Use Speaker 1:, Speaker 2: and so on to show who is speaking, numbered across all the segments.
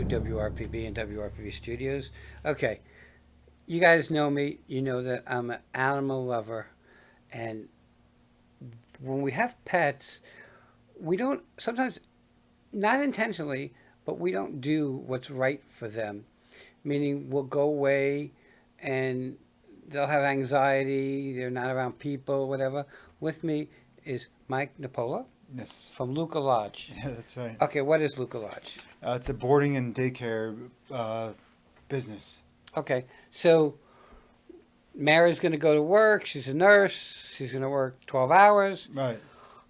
Speaker 1: to WRPB and WRPB Studios. Okay, you guys know me. You know that I'm an animal lover, and when we have pets, we don't sometimes, not intentionally, but we don't do what's right for them. Meaning, we'll go away, and they'll have anxiety. They're not around people, whatever. With me is Mike Napola
Speaker 2: Yes.
Speaker 1: from Luca Lodge.
Speaker 2: Yeah, that's right.
Speaker 1: Okay, what is Luca Lodge?
Speaker 2: It's a boarding and daycare business.
Speaker 1: Okay, so Mary's going to go to work. She's a nurse. She's going to work 12 hours.
Speaker 2: Right.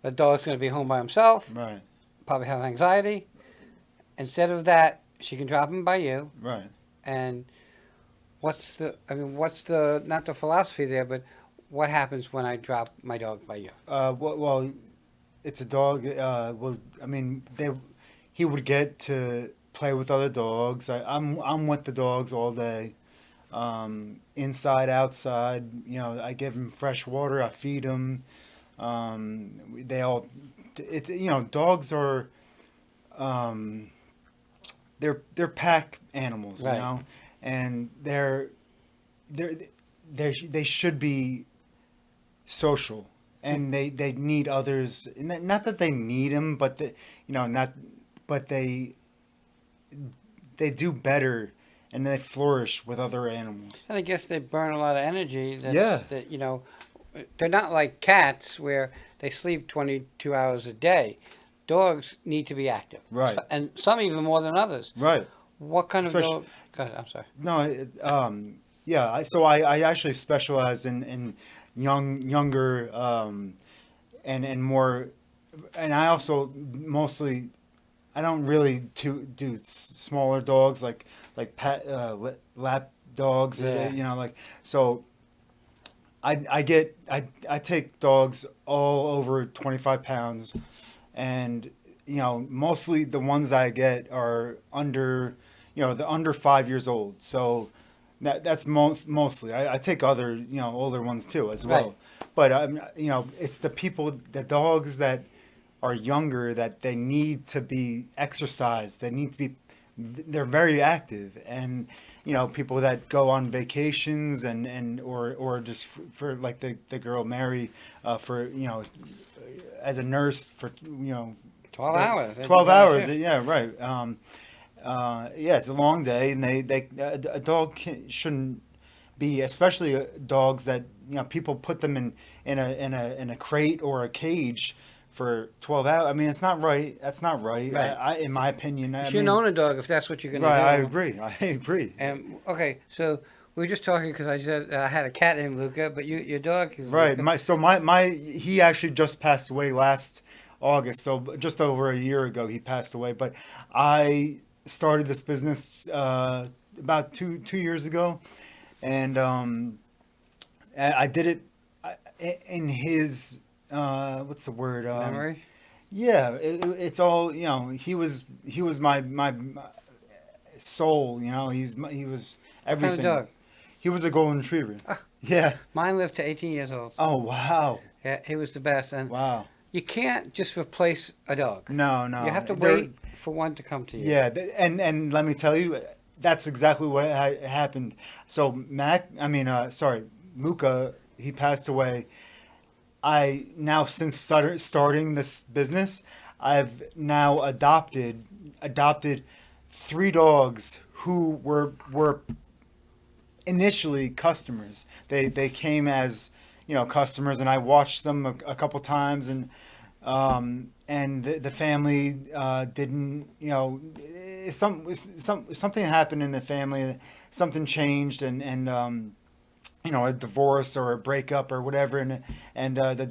Speaker 1: The dog's going to be home by himself,
Speaker 2: Right.
Speaker 1: probably have anxiety. Instead of that, she can drop him by you.
Speaker 2: Right.
Speaker 1: And what's the, not the philosophy there, but what happens when I drop my dog by you?
Speaker 2: Well, it's a dog. Well, I mean, he would get to play with other dogs. I'm with the dogs all day, inside, outside. I give him fresh water. I feed him. They all. It's dogs are. Um, they're pack animals,
Speaker 1: Right.
Speaker 2: and they're they should be social, and they need others. Not that they need them, but not, but they do better, and they flourish with other animals.
Speaker 1: And I guess they burn a lot of energy.
Speaker 2: Yeah.
Speaker 1: They're not like cats where they sleep 22 hours a day. Dogs need to be active.
Speaker 2: Right.
Speaker 1: And some even more than others.
Speaker 2: Right.
Speaker 1: What kind of
Speaker 2: Especially,
Speaker 1: dog? Go ahead, I'm sorry.
Speaker 2: no, yeah. So I actually specialize in younger, and more, and I also mostly, I don't really do smaller dogs like lap dogs.
Speaker 1: Yeah.
Speaker 2: Like, so. I take dogs all over 25 pounds, and mostly the ones I get are under, the under 5 years old. So that's mostly. I take other older ones too as well.
Speaker 1: Right.
Speaker 2: But it's the dogs that are younger, that they need to be exercised. They need to be. They're very active, and people that go on vacations, or just for like the girl Mary, for as a nurse for
Speaker 1: 12 hours.
Speaker 2: 12 hours. Yeah, right. Yeah, it's a long day, and a dog shouldn't be, especially dogs that people put them in a crate or a cage for 12 hours. I mean, it's not right. That's not right.
Speaker 1: Right.
Speaker 2: In my opinion,
Speaker 1: You shouldn't own a dog if that's what you're going to
Speaker 2: right.
Speaker 1: do.
Speaker 2: I agree. I agree.
Speaker 1: And okay, so we were just talking because I said I had a cat named Luca, but your dog is
Speaker 2: Right.
Speaker 1: Luca.
Speaker 2: My he actually just passed away last August. So just over a year ago, he passed away. But I started this business about two years ago, and I did it in his what's the word?
Speaker 1: Memory.
Speaker 2: Yeah, it's all he was my soul. He was
Speaker 1: What kind of
Speaker 2: everything.
Speaker 1: dog?
Speaker 2: He was a golden retriever.
Speaker 1: Ah.
Speaker 2: Yeah.
Speaker 1: Mine lived to 18 years old.
Speaker 2: Oh wow.
Speaker 1: Yeah, he was the best. And
Speaker 2: Wow.
Speaker 1: you can't just replace a dog.
Speaker 2: No, no.
Speaker 1: You have to
Speaker 2: There-
Speaker 1: wait for one to come to you.
Speaker 2: Yeah, and let me tell you, that's exactly what happened. So sorry, Luca, he passed away. I now, since starting this business, I've now adopted three dogs who were initially customers. They came as customers, and I watched them a couple times, and the family didn't, something happened in the family, something changed, and a divorce or a breakup or whatever, and the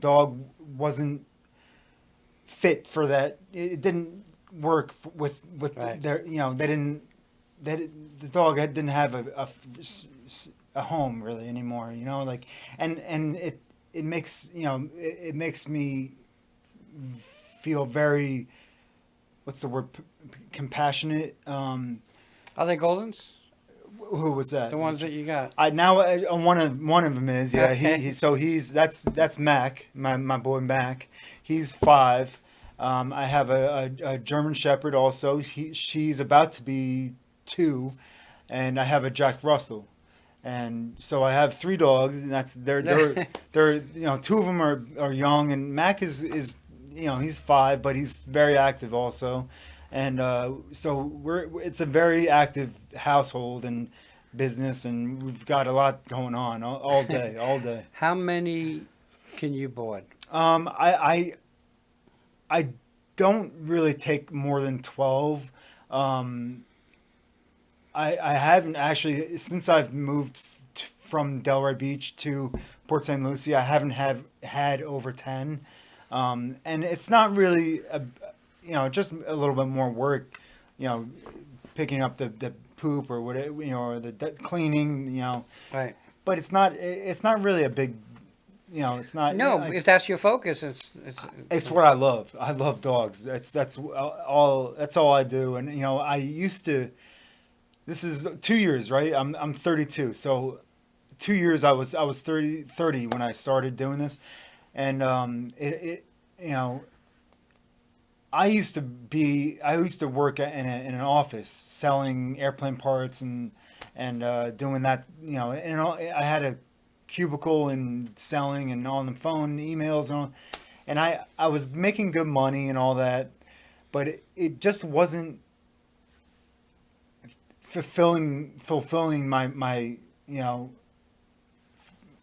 Speaker 2: dog wasn't fit for that. It didn't work with
Speaker 1: Right.
Speaker 2: their, they didn't, the dog didn't have a home really anymore, like, and it makes, it makes me feel very, what's the word, compassionate.
Speaker 1: Are they Goldens?
Speaker 2: Who was that?
Speaker 1: The ones that you got?
Speaker 2: I now one of them is, yeah.
Speaker 1: Okay.
Speaker 2: That's Mac, my boy Mac. He's 5. I have a German Shepherd also. She's about to be 2, and I have a Jack Russell. And so I have 3 dogs, and that's they're you know 2 of them are young, and Mac is you know he's 5, but he's very active also, and so it's a very active household and business, and we've got a lot going on all day, all day.
Speaker 1: How many can you board?
Speaker 2: Um, I I I don't really take more than 12. Um, I haven't actually since I've moved from Delray Beach to Port St. Lucie. I haven't have had over 10, and it's not really you know just a little bit more work, you know, picking up the poop or whatever, you know, or the cleaning, you know.
Speaker 1: Right.
Speaker 2: But it's not really a big, you know, it's not.
Speaker 1: No, if that's your focus,
Speaker 2: It's what I love. I love dogs. That's all I do. And you know, I used to. This is 2 years, right? I'm 32. So 2 years I was 30 when I started doing this, and it you know I used to work in an office selling airplane parts and doing that, you know, and I had a cubicle and selling and on the phone emails and I was making good money and all that, but it just wasn't fulfilling my you know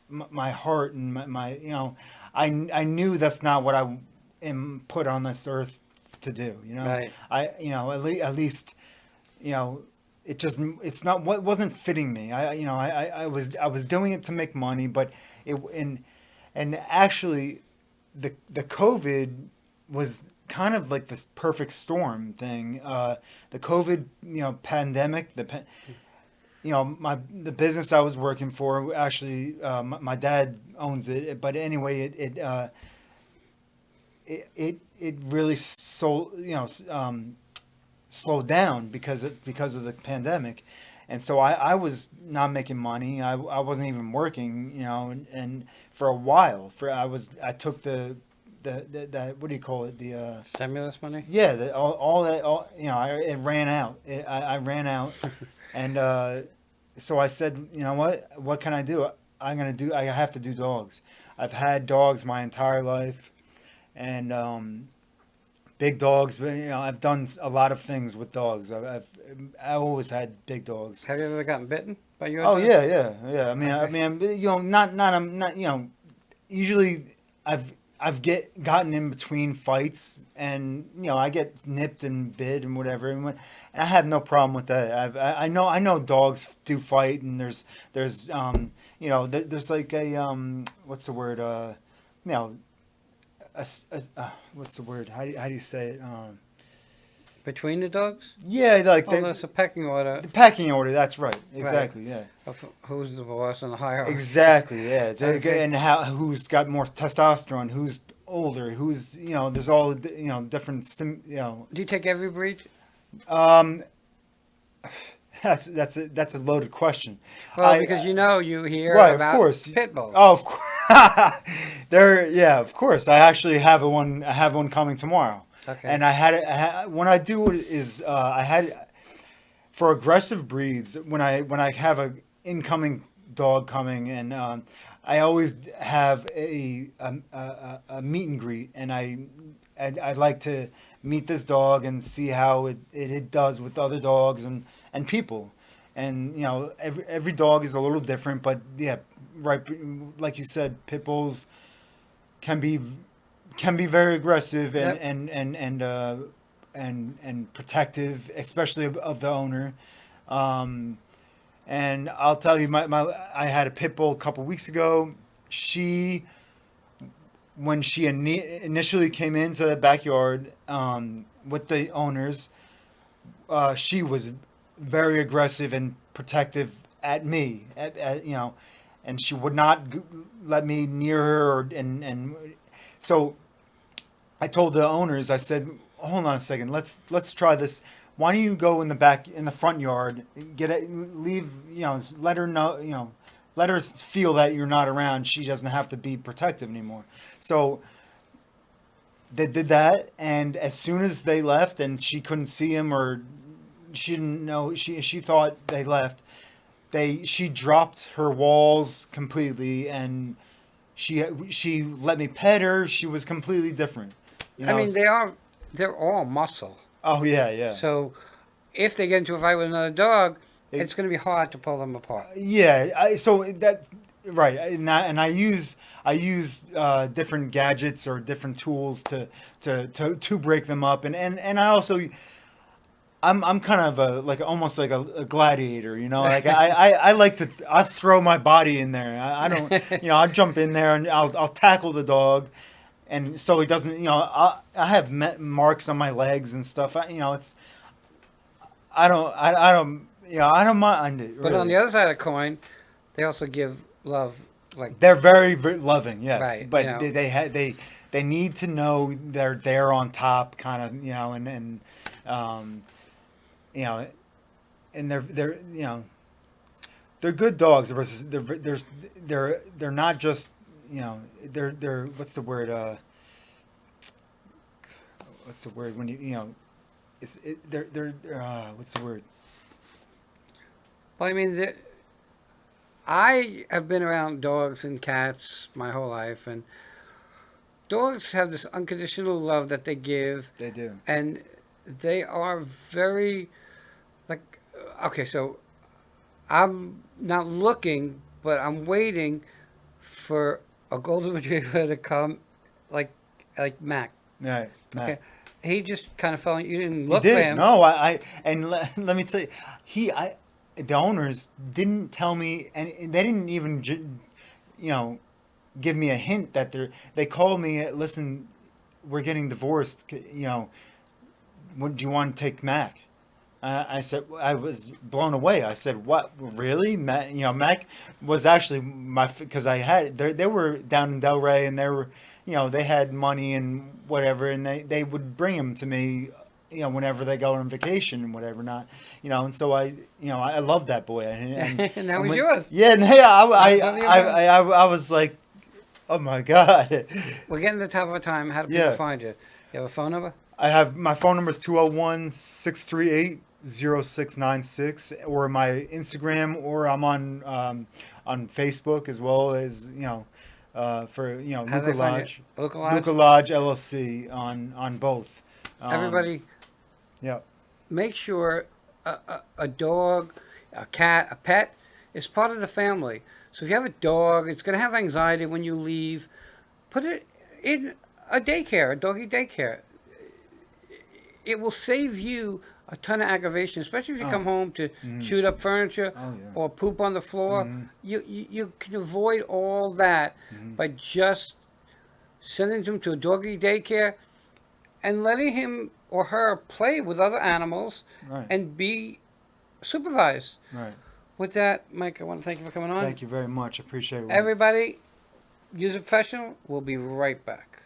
Speaker 2: my heart and my you know I knew that's not what I am put on this earth to do, you know.
Speaker 1: right.
Speaker 2: I you know at least you know it's not what wasn't fitting me. I you know I was doing it to make money, but it and actually the COVID was kind of like this perfect storm thing. The COVID, you know, pandemic, you know, the business I was working for actually, my dad owns it, but anyway, it really slowed down because of the pandemic, and so I was not making money. I wasn't even working, you know, and for a while, I took the what do you call it, the
Speaker 1: Stimulus money?
Speaker 2: yeah, all that, you know, it ran out. I ran out, and so I said, you know what? What can I do? I have to do dogs. I've had dogs my entire life, and big dogs. But, you know, I've done a lot of things with dogs. I always had big dogs.
Speaker 1: Have you ever gotten bitten by your
Speaker 2: Oh
Speaker 1: dog?
Speaker 2: yeah, yeah, yeah.
Speaker 1: Okay.
Speaker 2: You know, I'm not, you know, usually I've gotten in between fights, and you know I get nipped and bit and whatever, and I have no problem with that. I know dogs do fight, and there's you know there's like a what's the word, you know, what's the word, how do you say it,
Speaker 1: Between the dogs?
Speaker 2: yeah, like
Speaker 1: Oh, that's a pecking order
Speaker 2: the packing order, that's right,
Speaker 1: right,
Speaker 2: exactly, yeah.
Speaker 1: of who's the boss in the hierarchy.
Speaker 2: Exactly, yeah.
Speaker 1: Okay.
Speaker 2: And how who's got more testosterone, who's older, who's, you know, there's all, you know, different you know.
Speaker 1: Do you take every breed?
Speaker 2: Um, that's a loaded question.
Speaker 1: Well, because you know you hear
Speaker 2: Right, of
Speaker 1: about
Speaker 2: course.
Speaker 1: pit bulls.
Speaker 2: Oh, of course. There, yeah, of course. I actually have one. I have one coming tomorrow.
Speaker 1: Okay.
Speaker 2: And when I do it is I had for aggressive breeds when I have a incoming dog coming, and I always have a meet and greet, and I'd like to meet this dog and see how it does with other dogs and people, and you know every dog is a little different, but yeah, right, like you said, pit bulls can be very aggressive
Speaker 1: Yep.
Speaker 2: and protective, especially of the owner. Um, and I'll tell you, I had a pit bull a couple weeks ago. She, when she initially came into the backyard with the owners, she was very aggressive and protective at me, you know, and she would not let me near her, and so I told the owners, I said, hold on a second, let's try this. Why don't you go in the front yard, leave, you know, let her know, you know, let her feel that you're not around. She doesn't have to be protective anymore. So they did that, and as soon as they left, and she couldn't see him, or she didn't know, she thought they left. She dropped her walls completely, and she let me pet her. She was completely different. You
Speaker 1: I
Speaker 2: know.
Speaker 1: mean, they're all muscle.
Speaker 2: Oh yeah, yeah.
Speaker 1: So if they get into a fight with another dog,
Speaker 2: It-
Speaker 1: it's going to be hard to pull them apart.
Speaker 2: Yeah, so that right, and I use different gadgets or different tools to break them up, and I also I'm kind of like almost like a gladiator, you know. Like I like to I throw my body in there. I don't, you know, I jump in there and I'll tackle the dog, and so he doesn't, you know. I have marks on my legs and stuff. You know, it's I don't, you know, I don't mind it
Speaker 1: But on
Speaker 2: really.
Speaker 1: the other side of the coin, they also give love, like,
Speaker 2: They're very, very loving, yes,
Speaker 1: right, you
Speaker 2: but
Speaker 1: know.
Speaker 2: they need to know they're on top, kind of, you know, and um, you know, and they're you know they're good dogs. Versus they're not just, you know, they're what's the word, what's the word when you know they're what's the word.
Speaker 1: Well, I mean, I have been around dogs and cats my whole life, and dogs have this unconditional love that they give,
Speaker 2: They do.
Speaker 1: and they are very, like, okay, so I'm not looking, but I'm waiting for a golden retriever to come, like, Mac.
Speaker 2: Right,
Speaker 1: Okay,
Speaker 2: Matt.
Speaker 1: he just kind of fell. You didn't
Speaker 2: He
Speaker 1: look for
Speaker 2: did.
Speaker 1: him.
Speaker 2: No, and let me tell you, the owners didn't tell me, and they didn't even, you know, give me a hint that they called me. Listen, we're getting divorced. You know, what do you want to take Mac? I said, I was blown away. I said, "What, really?" Mac, you know, Mac was actually because I had they were down in Delray, and they were, you know, they had money and whatever, and they would bring him to me, you know, whenever they go on vacation and whatever, not, you know, and so I love that boy,
Speaker 1: And that
Speaker 2: and
Speaker 1: was
Speaker 2: when,
Speaker 1: yours.
Speaker 2: yeah, and yeah,
Speaker 1: Not none of your friends.
Speaker 2: I was like, oh my god,
Speaker 1: We're getting to the top of our time. How do people
Speaker 2: yeah.
Speaker 1: find you? You have a phone number?
Speaker 2: I have my phone number is 201-638-0696, or my Instagram, or I'm on Facebook as well, as, you know, for, you know,
Speaker 1: How do
Speaker 2: Luca
Speaker 1: they find you?
Speaker 2: Lodge,
Speaker 1: Luca
Speaker 2: Luca
Speaker 1: Lodge?
Speaker 2: Lodge LLC on both.
Speaker 1: Everybody,
Speaker 2: Yeah,
Speaker 1: make sure a dog, a cat, a pet is part of the family. So if you have a dog, it's going to have anxiety when you leave. Put it in a daycare, a doggy daycare. It will save you a ton of aggravation, especially if you
Speaker 2: oh,
Speaker 1: come home to
Speaker 2: mm,
Speaker 1: chewed up furniture
Speaker 2: oh yeah,
Speaker 1: or poop on the floor.
Speaker 2: mm,
Speaker 1: You can avoid all that
Speaker 2: mm,
Speaker 1: by just sending them to a doggy daycare and letting him or her play with other animals
Speaker 2: right,
Speaker 1: and be supervised.
Speaker 2: right.
Speaker 1: With that, Mike, I want to thank you for coming on.
Speaker 2: Thank you very much. Appreciate it.
Speaker 1: Everybody, use a professional. We'll be right back.